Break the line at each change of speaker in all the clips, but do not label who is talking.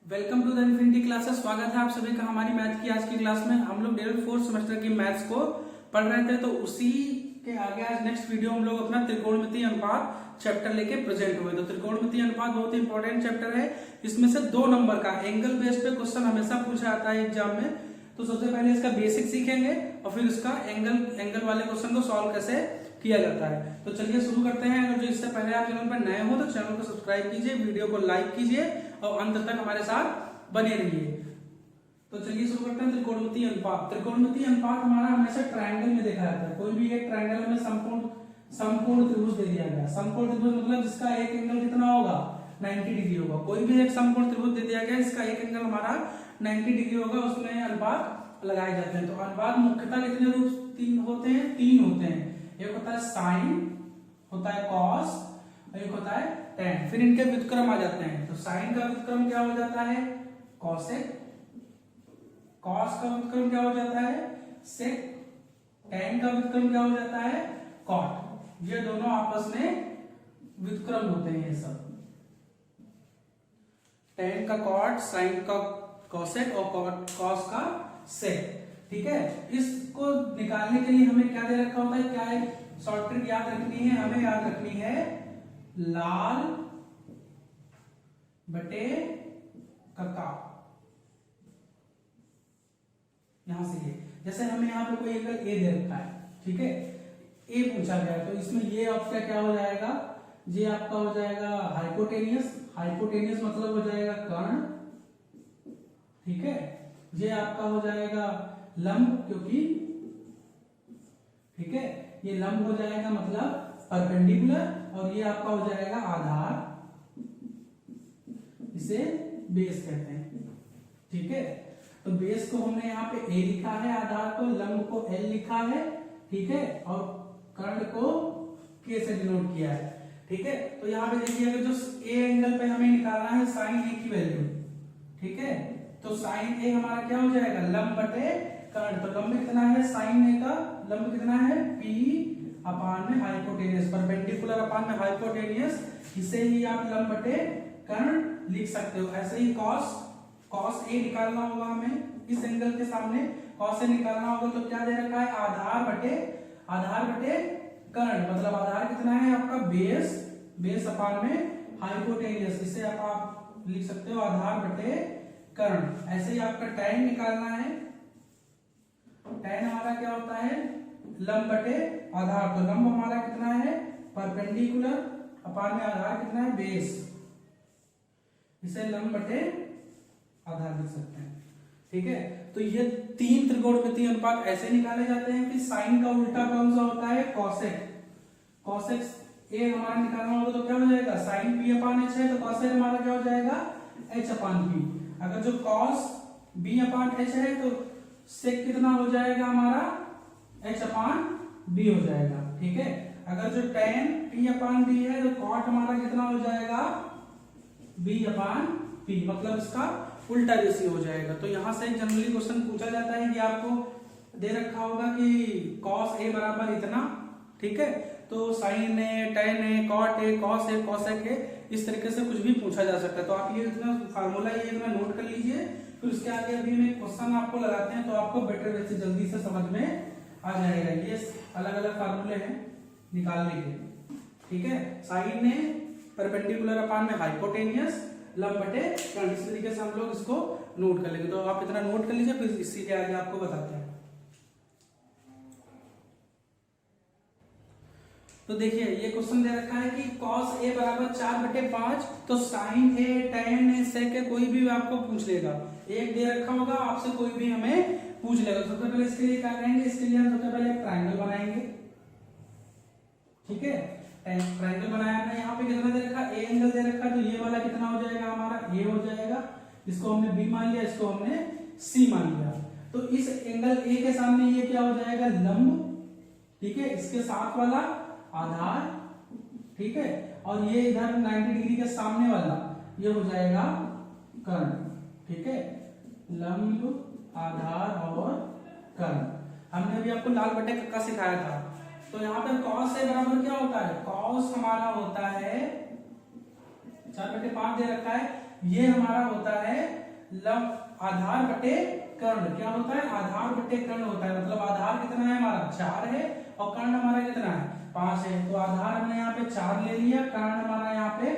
Welcome to the infinity classes. स्वागत है आप सभी का हमारी मैथ की आज की क्लास में। हम लोग डेली फोर्थ सेमेस्टर की मैथ्स को पढ़ रहे थे, तो उसी के आगे आज नेक्स्ट वीडियो हम लोग अपना त्रिकोणमितीय अनुपात चैप्टर लेके प्रेजेंट हुए। तो त्रिकोणमितीय अनुपात बहुत ही इंपॉर्टेंट चैप्टर है। इसमें से 2 नंबर का एंगल बेस्ड पे क्वेश्चन हमेशा पूछा जाता है एग्जाम में। तो सबसे पहले इसका बेसिक सीखेंगे और फिर इसका एंगल वाले क्वेश्चन को सॉल्व कैसे किया जाता है। तो चलिए शुरू करते हैं। अगर जो इससे पहले आप चैनल पर नए हो तो चैनल को सब्सक्राइब कीजिए, वीडियो को लाइक कीजिए और अंत तक हमारे साथ बने रहिए। तो चलिए शुरू करते हैं त्रिकोणमितीय अनुपात। त्रिकोणमितीय अनुपात हमारा हमेशा ट्रायंगल में देखा जाता है। कोई भी एक ट्रायंगल में समकोण त्रिभुज दे दिया गया। समकोण त्रिभुज मतलब जिसका एक एंगल कितना होगा, 90 डिग्री होगा। कोई भी एक समकोण त्रिभुज दे दिया गया जिसका एक एंगल हमारा 90 डिग्री होगा, उसमें अनुपात लगाए जाते हैं। तो अनुपात मुख्यतः कितने रूप होते हैं? 3 होते हैं। एक होता है साइन, होता है कॉस और एक होता है टेन। फिर इनके व्युत्क्रम आ जाते हैं। तो साइन का व्युत्क्रम क्या हो जाता है? कॉसेक। कॉस का व्युत्क्रम क्या हो जाता है? सेक। टेन का व्युत्क्रम क्या हो जाता है? कॉट। ये दोनों आपस में व्युत्क्रम होते हैं। ये सब टेन का कॉट, साइन का कॉसेक और कॉस का सेक। ठीक है। इसको निकालने के लिए हमें क्या दे रखा होता है? क्या एक शॉर्ट ट्रिक याद रखनी है? हमें याद रखनी है लाल बटे कका। यहां से ये जैसे हमें यहाँ पे कोई एंगल ए दे रखा है, ठीक है, ए पूछा गया, तो इसमें ये आपका क्या हो जाएगा? ये आपका हो जाएगा हाइपोटेनियस। हाइपोटेनियस मतलब हो जाएगा कर्ण, ठीक है। ये आपका हो जाएगा लंब, क्योंकि ठीक है ये लंब हो जाएगा मतलब परपेंडिकुलर, और ये आपका हो जाएगा आधार, इसे बेस कहते हैं, ठीक है। तो बेस को हमने यहाँ पे ए लिखा है, आधार को, लंब को एल लिखा है, ठीक है, और कर्ण को के से डिनोट किया है, ठीक है। तो यहाँ पे देखिए जो ए एंगल पे हमें निकालना है साइन ए की वैल्यू, ठीक है। तो साइन ए हमारा क्या हो जाएगा? लंब बटे कर्ण। तो लंब कितना है साइन ए का? लंब कितना है? पी अपान में हाइपोटेनियस, परपेंडिकुलर अपान में हाइपोटेनियस। इसे ही आप लंब बटे कर्ण लिख सकते हो। ऐसे ही कॉस ए निकालना होगा हमें इस एंगल के सामने। कॉस ए निकालना होगा तो क्या दे रखा है? आधार बटे कर्ण। मतलब आधार कितना है आपका? बेस अपान में हाइपोटेनियस। इसे आप लिख सकते हो आधार बटे कर्ण। ऐसे ही आपका tan निकालना है। tan हमारा क्या होता है? लंब बटे आधार। तो लंब हमारा कितना है? परपेंडिकुलर अपान में आधार कितना है? बेस। इसे लंब बटे आधार लिख सकते हैं, ठीक है। तो ये 3 त्रिकोणमितीय अनुपात ऐसे निकाले जाते हैं कि साइन का उल्टा कौन सा होता है? कॉसेक। कॉसेक ए हमारा निकालना होगा तो क्या हो जाएगा? साइन पी अपान एच है, तो कॉसेक हमारा क्या हो जाएगा? एच अपान पी। अगर जो कॉस बी अपान एच है तो सेक कितना हो जाएगा हमारा? एच अपान बी हो जाएगा, ठीक है। अगर जो टेन टी अपान बी है तो कॉट हमारा कितना हो जाएगा? बी अपान पी। मतलब इसका उल्टा रेशियो हो जाएगा। तो यहां से जनरली क्वेश्चन पूछा जाता है कि आपको दे रखा होगा कि कॉस ए बराबर इतना, ठीक है, तो sine A, tan A, cot A, cos A, cosec A, इस तरीके से कुछ भी पूछा जा सकता है। तो आप ये इतना फार्मूला ये इतना नोट कर लीजिए। फिर उसके आगे अभी हम एक क्वेश्चन आपको लगाते हैं तो आपको बेटर वे से जल्दी से समझ में आ जाएगा। ये अलग अलग फार्मूले हैं निकालने के, ठीक है। साइन ए परपेंडिकुलर अपान में हाइपोटेनियस, लंब बटे कर्ण। इस तरीके से हम लोग इसको नोट कर लेंगे। तो आप इतना नोट कर लीजिए, फिर इसी के आगे आपको बताते हैं। तो देखिए ये क्वेश्चन दे रखा है कि cos a बराबर 4/5। तो साइन ए, tan ए, sec ए कोई भी आपको पूछ लेगा। एक दे रखा होगा, आपसे कोई भी हमें पूछ लेगा। सबसे पहले इसके लिए क्या करेंगे? इसके लिए हम सबसे पहले एक ट्रायंगल बनाएंगे, ठीक है। ट्रायंगल बनाया हमने। यहाँ पे कितना दे रखा? ए एंगल दे रखा, तो ये वाला कितना हो जाएगा हमारा? ए हो जाएगा। इसको हमने बी मान लिया, इसको हमने सी मान लिया। तो इस एंगल ए के सामने ये क्या हो जाएगा? लंब, ठीक है। इसके साथ वाला आधार, ठीक है, और ये इधर 90 डिग्री के सामने वाला ये हो जाएगा कर्ण, ठीक है। लंब, आधार और कर्ण। हमने अभी आपको लाल बटे कक्का सिखाया था। तो यहाँ पे कॉस ए बराबर क्या होता है? कॉस हमारा होता है 4/5 दे रखा है। ये हमारा होता है लंब आधार बटे कर्ण। क्या होता है? आधार बटे कर्ण होता है। मतलब आधार कितना है हमारा 4 है और कर्ण हमारा कितना है 5 है। तो आधार हमने यहाँ पे 4 ले लिया, कर्ण हमारा यहाँ पे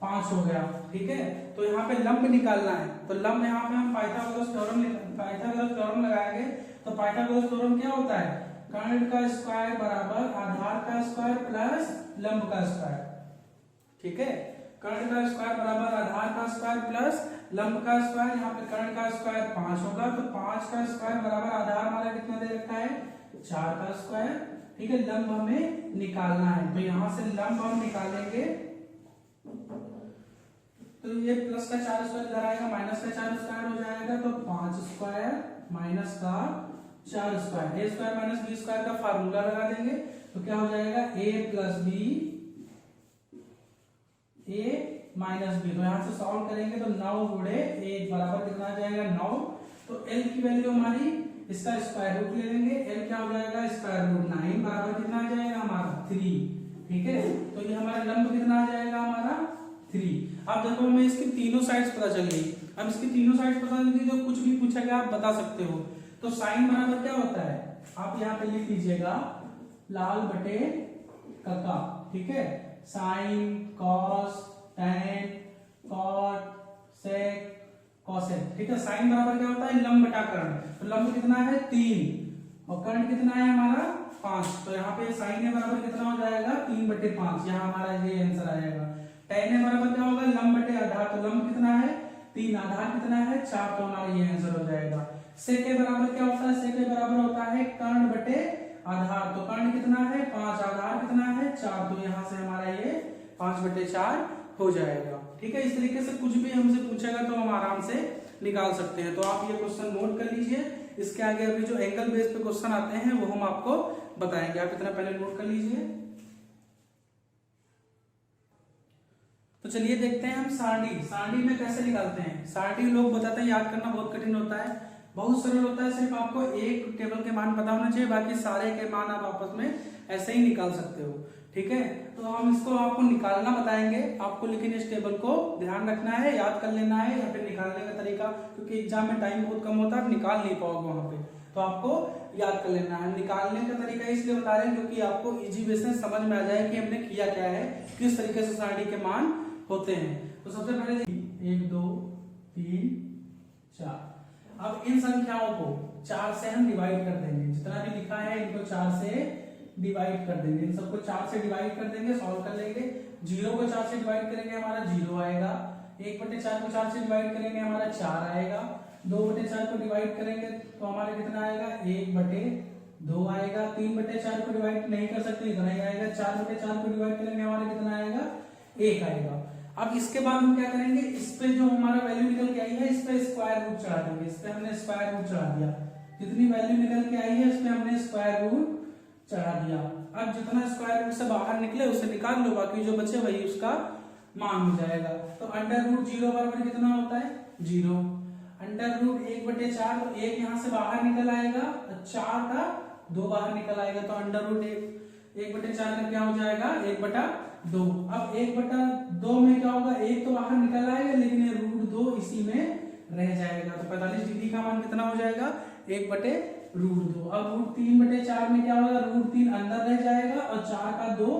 5 हो गया। ठीक है, तो यहाँ पे लंब निकालना है। तो लंब यहाँ पे हम पाइथागोरस थ्योरम लगाएंगे। तो पाइथागोरस थ्योरम क्या होता है? कर्ण का स्क्वायर बराबर आधार का स्क्वायर प्लस लंब का स्क्वायर। ठीक है, कर्ण का स्क्वायर बराबर आधार का स्क्वायर प्लस लंब का स्क्वायर। यहाँ पे कर्ण का स्क्वायर 5 होगा, तो 5 का स्क्वायर बराबर आधार हमारा कितना दे रखा है 4 का स्क्वायर। ठीक है, लंब हमें निकालना है। तो यहां से लंब हम निकालेंगे, तो ये प्लस का 4 स्क्वायर इधर आएगा, माइनस का 4 स्क्वायर हो जाएगा। तो 5 स्क्वायर माइनस का 4 square, A square minus B square का फार्मूला लगा देंगे। तो क्या हो जाएगा a plus B a minus B. तो यहां से सॉल्व करेंगे तो 9 गुणे 1 बराबर कितना आ जाएगा 9। तो l की वैल्यू हमारी इसका स्क्वायर रूट ले लेंगे। l क्या हो जाएगा स्क्वायर रूट 9 बराबर कितना आ जाएगा हमारा 3। ठीक है, तो ये हमारा लंब कितना आ जाएगा हमारा 3। अब देखो हमें इसकी तीनों साइड्स पता चल गई। अब इसकी तीनों साइड्स पता चल गई तो कुछ भी पूछेगा आप बता सकते हो। तो साइन बराबर क्या होता है आप यहाँ पे लिख लीजिएगा लाल बटे कका। ठीक है, sine cos tan cot sec cosec. ठीक है, साइन बराबर क्या होता है लंब बटा कर्ण। तो लंब कितना है 3 और कर्ण कितना है हमारा 5। तो यहाँ पे साइन है बराबर कितना हो जाएगा 3/5। यहाँ हमारा ये आंसर आएगा। टैन है बराबर क्या होगा लंब बटे आधार। तो लंब कितना है 3, आधार कितना है 4। तो हमारा ये आंसर हो जाएगा। सेक के बराबर क्या होता है? सेक के बराबर होता है कर्ण बटे आधार। तो कर्ण कितना है 5, आधार कितना है 4। तो यहाँ से हमारा ये 5/4 हो जाएगा। ठीक है, इस तरीके से कुछ भी हमसे पूछेगा तो हम आराम से निकाल सकते हैं। तो आप ये क्वेश्चन नोट कर लीजिए। इसके आगे अभी जो एंगल बेस पे क्वेश्चन आते हैं वो हम आपको बताएंगे। आप इतना पहले नोट कर लीजिए। तो चलिए देखते हैं हम सारणी में कैसे निकालते हैं। सारणी लोग बताते हैं याद करना बहुत कठिन होता है, बहुत सरल होता है। सिर्फ आपको एक टेबल के मान पता होना चाहिए, बाकी सारे के मान आप आपस में ऐसे ही निकाल सकते हो। ठीक है, तो हम इसको आपको निकालना बताएंगे आपको, लेकिन इस टेबल को ध्यान रखना है, याद कर लेना है या फिर निकालने का तरीका, क्योंकि एग्जाम में टाइम बहुत कम होता है, आप निकाल नहीं पाओगे वहां पे। तो आपको याद कर लेना है। निकालने का तरीका इसलिए बता रहे हैं क्योंकि आपको इजी वे से समझ में आ जाए कि हमने किया क्या है, किस तरीके से सारणी के मान होते हैं। तो सबसे पहले 1 2 3 4। अब इन संख्याओं को 4 से हम डिवाइड कर देंगे। जितना भी लिखा है इनको 4 से डिवाइड कर देंगे। इन सबको 4 से डिवाइड कर देंगे, सॉल्व कर लेंगे। 0 को 4 से डिवाइड करेंगे हमारा 0 आएगा। 1/4 को 4 से डिवाइड करेंगे हमारा 4 आएगा। 2/4 को डिवाइड करेंगे तो हमारा कितना आएगा 1/2 आएगा। 3/4 को डिवाइड नहीं कर सकते, इतना ही आएगा। 4/4 को डिवाइड करेंगे हमारा कितना आएगा 1 आएगा। अब इसके बाद हम क्या करेंगे, इस पे जो हमारा वैल्यू निकल के आई है इस पे स्क्वायर रूट चढ़ा देंगे। इस पे हमने स्क्वायर रूट चढ़ा दिया। जितनी वैल्यू निकल के आई है इस पे हमने स्क्वायर रूट चढ़ा दिया। अब जितना स्क्वायर रूट से बाहर निकले उसे निकाल लो, बाकी जो बचे वही उसका मान हो जाएगा। तो √0 बराबर कितना होता है 0। √1/4 तो 1 यहाँ से बाहर निकल आएगा, 4 का 2 बाहर निकल आएगा। तो √1/4 का क्या हो जाएगा 1/2। अब 1/2 में क्या होगा 1 तो बाहर निकल आएगा, लेकिन ये √2 इसी में रह जाएगा। तो 45 डिग्री का मान कितना हो जाएगा 1/√2। अब √3/4 में क्या होगा √3 अंदर रह जाएगा और 4 का 2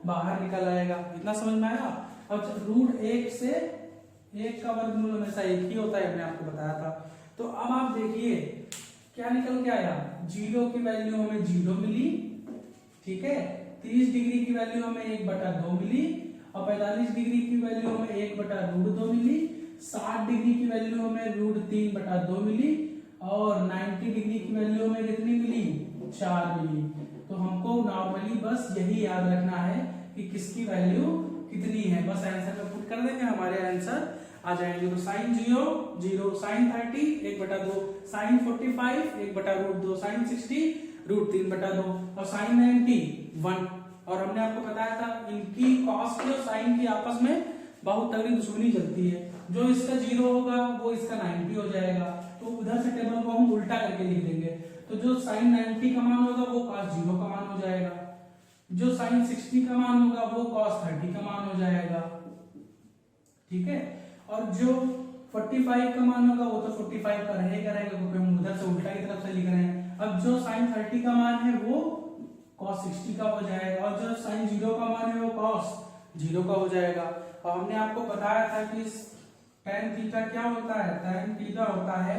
बाहर निकल आएगा। इतना समझ में आया। अब √1 से 1 का वर्गमूल हमेशा 1 ही होता है, मैंने आपको बताया था। तो अब आप देखिए क्या निकल के आया, 0 की वैल्यू हमें 0 मिली। ठीक है, 30 डिग्री की वैल्यू हमें 1/2 मिली और 45 डिग्री की वैल्यू हमें 1/√2 मिली। 60 डिग्री की वैल्यू हमें √3/2 मिली और 90 डिग्री की वैल्यू हमें कितनी मिली 4 मिली। तो हमको नॉर्मली बस यही याद रखना है कि किसकी वैल्यू कितनी है, बस आंसर में पुट कर देंगे, हमारे आंसर आ जाएंगे। तो साइन 0 साइन 30 1/2, साइन 45 1/√2, साइन 60 √3/2 और साइन 90 1। और हमने आपको बताया था इनकी कॉस की और साइन की आपस में बहुत तगड़ी दुश्मनी चलती है। जो इसका 0 होगा वो इसका 90 हो जाएगा। तो उधर से टेबल को हम उल्टा करके लिख देंगे। तो जो साइन 90 का मान होगा वो cos 0 का मान हो जाएगा। जो साइन 60 का मान होगा वो cos 30 का मान हो जाएगा। ठीक है, और जो 45 का मान होगा वो तो 45 का रहेगा क्योंकि हम उधर से उल्टा की तरफ से लिख रहे हैं। अब जो sin 30 का मान है वो cos 60 का हो जाएगा और जो sin 0 का मान है वो cos 0 का हो जाएगा। और हमने आपको बताया था कि tan थीटा क्या होता है, tan थीटा होता है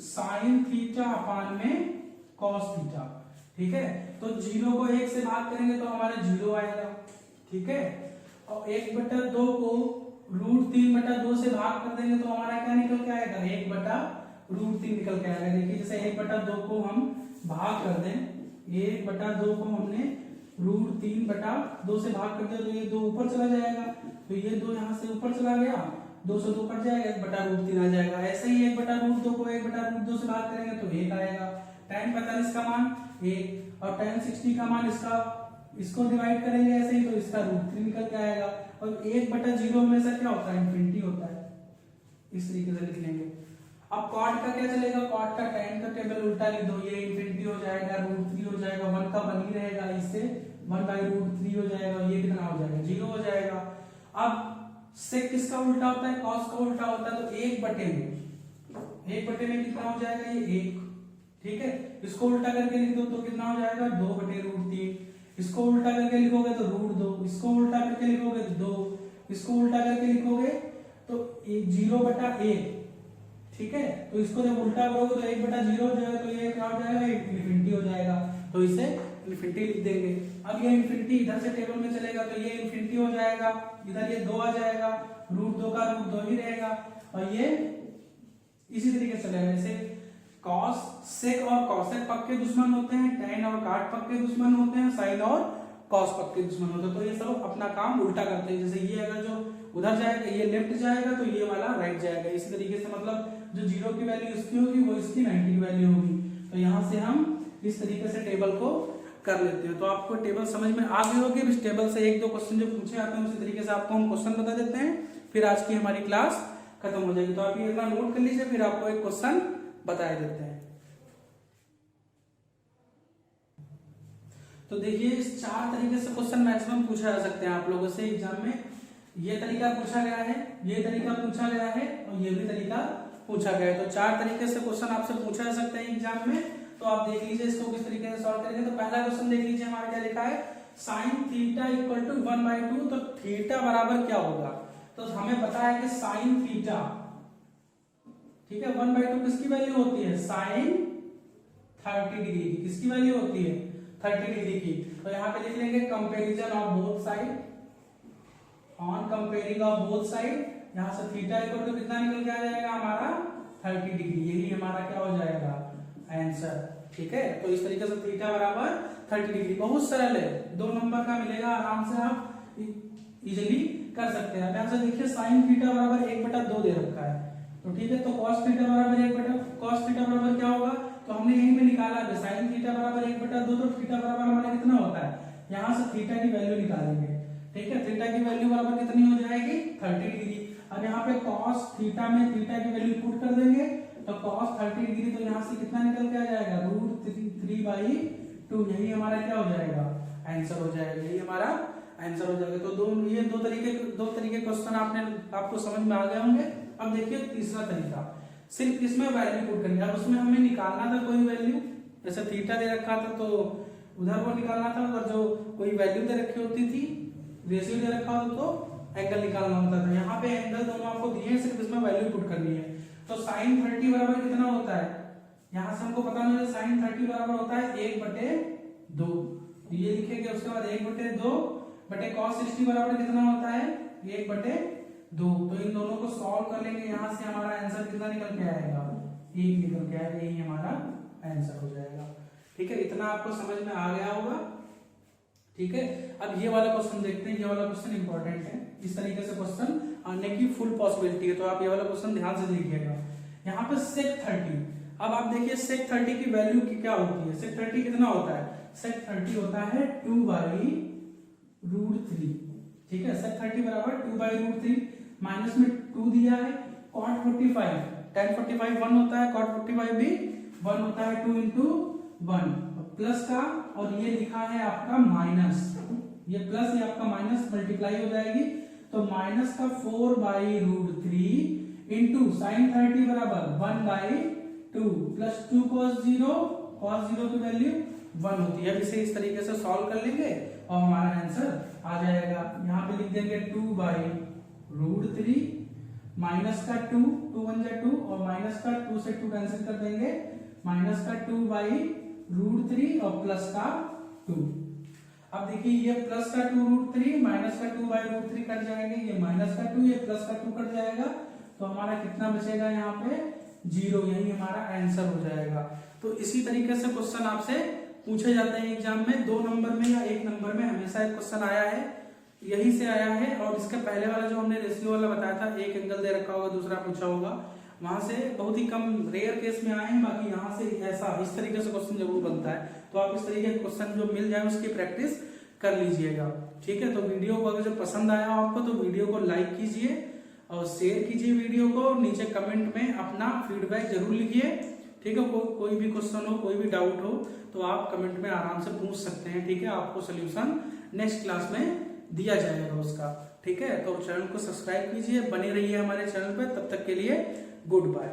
sin थीटा अपान में cos थीटा। ठीक है, तो 0 को 1 से भाग करेंगे तो हमारा 0 आएगा। ठीक है, और 1/2 को √3/2 से भाग कर देंगे तो हमारा क्या निकल के आएगा, 1/√3 निकल के आएगा। देखिए जैसे 1/2 को हम भाग कर दें, 1/2 को हमने √3/2 से भाग कर दिया तो ये 2 ऊपर चला जाएगा, तो ये 2 यहाँ से ऊपर चला गया, 2 से 2 कट जाएगा, 1/√3 आ जाएगा। ऐसे ही 1/√2 को 1/√2 से भाग करेंगे तो 1 आएगा। tan 45 का मान 1 और tan 60 का मान इसको डिवाइड करेंगे ऐसे ही तो इसका √3 निकल के आएगा। और 1/0 हमेशा क्या होता है, इंफिनिटी होता है, इस तरीके से लिख लेंगे। अब cot का क्या चलेगा, cot का tan का टेबल उल्टा लिख दो, ये इंफिनिटी हो जाएगा, √3 हो जाएगा, 1 का 1 ही रहेगा, इससे 1/√3 हो जाएगा, ये कितना हो जाएगा, 0 हो जाएगा। अब sec किसका उल्टा होता है, cos का उल्टा होता है, तो 1/में कितना हो जाएगा, ये 1। ठीक है, इसको उल्टा करके लिख दो तो कितना हो जाएगा, 2/√3। इसको उल्टा करके लिखोगे तो √2, इसको उल्टा करके लिखोगे तो 2, इसको उल्टा करके लिखोगे तो 0/1। ठीक है, तो इसको जब उल्टा करोगे तो 1/0 हो जाएगा, तो ये क्या हो जाएगा, इंफिनिटी हो जाएगा, तो इसे इंफिनिटी लिख देंगे। अब ये इंफिनिटी इधर से टेबल में चलेगा तो ये इंफिनिटी हो जाएगा, इधर ये 2 आ जाएगा, √2 का √2 ही रहेगा, और ये इसी तरीके से चलेगा। जैसे cos sec और cosec पक्के दुश्मन होते हैं, tan और cot पक्के दुश्मन होते हैं, sin और cos पक्के दुश्मन होते हैं, तो ये सब अपना काम उल्टा करते हैं। जैसे ये अगर जो उधर जाएगा, ये लेफ्ट जाएगा तो ये वाला राइट जाएगा, इसी तरीके से मतलब जो 0 की वैल्यू इसकी होगी वो इसकी 90 की वैल्यू होगी। तो यहाँ से हम इस तरीके से टेबल को कर लेते हैं। तो आपको टेबल समझ में आ गई होगी। इस टेबल से 1-2 क्वेश्चन जो पूछे आते हैं उसी तरीके से आपको हम क्वेश्चन बता देते हैं, फिर आज की हमारी क्लास खत्म हो जाएगी। तो आप ये नोट कर लीजिए, फिर आपको एक क्वेश्चन बता देते हैं। तो देखिए इस 4 तरीके से क्वेश्चन मैक्सिमम पूछा जा सकते हैं आप लोगों से एग्जाम में। ये तरीका पूछा गया है, ये तरीका पूछा गया है और ये भी तरीका पूछा गया है। तो 4 तरीके से क्वेश्चन आपसे पूछा जा सकते हैं एग्जाम में। तो आप देख लीजिए इसको किस तरीके से सॉल्व करेंगे। तो पहला क्वेश्चन देख लीजिए, हमारा क्या लिखा है, sin थीटा इक्वल टू 1/2। तो थीटा बराबर क्या होगा, तो हमें पता है कि sin थीटा, ठीक है, 1/2 किसकी वैल्यू होती है, sin 30 डिग्री की। किसकी वैल्यू होती है, 30 डिग्री की। तो यहाँ पे लिख लेंगे comparison of both side, on comparing of both side. यहाँ से थीटा इक्वल टू कितना निकल के आ जाएगा हमारा 30 डिग्री, यही हमारा क्या हो जाएगा आंसर। ठीक है, तो इस तरीके से थीटा बराबर 30 डिग्री, बहुत सरल है, 2 नंबर का मिलेगा, आराम से आप इजीली कर सकते हैं। यहाँ से देखिए sin थीटा बराबर 1/2 दे रखा है, तो ठीक है, तो cos थीटा बराबर 1/2, cos थीटा बराबर क्या होगा, तो हमने यहीं में निकाला है sin थीटा बराबर 1/2, तो थीटा बराबर हमारा कितना होता है, यहाँ से थीटा की वैल्यू निकालेंगे। ठीक है, थीटा की वैल्यू बराबर कितनी हो जाएगी 30 डिग्री। अब यहाँ पे cos थीटा में थीटा की वैल्यू पुट कर देंगे तो cos 30 डिग्री, तो यहाँ से कितना निकल के आ जाएगा √3/2, यही हमारा क्या हो जाएगा आंसर हो जाएगा, यही हमारा आंसर हो जाएगा। तो ये दो तरीके क्वेश्चन आपको समझ में आ गए होंगे। अब देखिए तीसरा तरीका, सिर्फ इसमें वैल्यू पुट करनी है। अब उसमें हमें निकालना था कोई वैल्यू, जैसे थीटा दे रखा था तो उधर वो निकालना था, और जो कोई वैल्यू दे रखी होती थी, रेशियो दे रखा हो तो एंगल निकालना होता था। यहाँ पे एंगल दोनों आपको दिए हैं, सिर्फ इसमें वैल्यू पुट करनी है। तो sin 30 बराबर कितना होता है, यहाँ से हमको पता नहीं है, sin 30 बराबर होता है 1/2, ये लिखेंगे। उसके बाद 1/2 बटे cos 60 बराबर कितना होता है 1/2। तो इन दोनों को सॉल्व कर लेंगे, यहाँ से हमारा आंसर कितना निकल के आएगा, 1 निकल के आएगा, यही हमारा आंसर हो जाएगा। ठीक है, इतना आपको समझ में आ गया होगा। ठीक है, अब ये वाला क्वेश्चन देखते हैं, ये वाला क्वेश्चन इंपॉर्टेंट है, इस तरीके से क्वेश्चन आने की फुल पॉसिबिलिटी है, तो आप ये वाला क्वेश्चन ध्यान से देखिएगा। यहाँ पे sec 30, अब आप देखिए sec 30 की वैल्यू की क्या होती है, sec 30 कितना होता है, sec 30 होता है 2/√3। ठीक है, sec 30 बराबर 2/√3, माइनस में 2 दिया है, cot 45, tan 45 1 होता है, cot 45 भी 1 होता है, 2 × 1 प्लस का, और ये लिखा है आपका माइनस, ये प्लस, ये आपका माइनस मल्टीप्लाई हो जाएगी, तो माइनस का 4/√3 इंटू साइन 30 बराबर 1/2 प्लस 2 cos 0 की वैल्यू 1 होती है। अब इसे इस तरीके से सॉल्व कर लेंगे और हमारा आंसर आ जाएगा। यहाँ पे लिख देंगे 2/√3 माइनस का 2 1 जा 2 और माइनस का 2 से 2 कैंसिल कर देंगे, माइनस का 2/√3 और प्लस का 2। अब देखिए ये प्लस का 2√3 माइनस का 2/√3 कट जाएंगे, ये माइनस का 2 ये प्लस का 2 कट जाएगा, तो हमारा कितना बचेगा यहाँ पे 0, यही हमारा आंसर हो जाएगा। तो इसी तरीके से क्वेश्चन आपसे पूछे जाते हैं एग्जाम में, 2 नंबर में या 1 नंबर में हमेशा एक क्वेश्चन आया है, यही से आया है। और इसके पहले वाला जो हमने रेशियो वाला बताया था, एक एंगल दे रखा होगा दूसरा पूछा होगा, वहां से बहुत ही कम रेयर केस में आए हैं, बाकी यहाँ से ऐसा इस तरीके से क्वेश्चन जरूर बनता है। तो आप इस तरीके के क्वेश्चन जो मिल जाए उसकी प्रैक्टिस कर लीजिएगा, ठीक है। तो वीडियो को अगर जो पसंद आया हो आपको तो वीडियो को लाइक कीजिए और शेयर कीजिए वीडियो को, नीचे कमेंट में अपना फीडबैक जरूर लिखिए, ठीक है। कोई भी क्वेश्चन हो, कोई भी डाउट हो तो आप कमेंट में आराम से पूछ सकते हैं, ठीक है। आपको सोल्यूशन नेक्स्ट क्लास में दिया जाएगा उसका, ठीक है। तो चैनल को सब्सक्राइब कीजिए, बने रहिए हमारे चैनल पे, तब तक के लिए गुड बाय।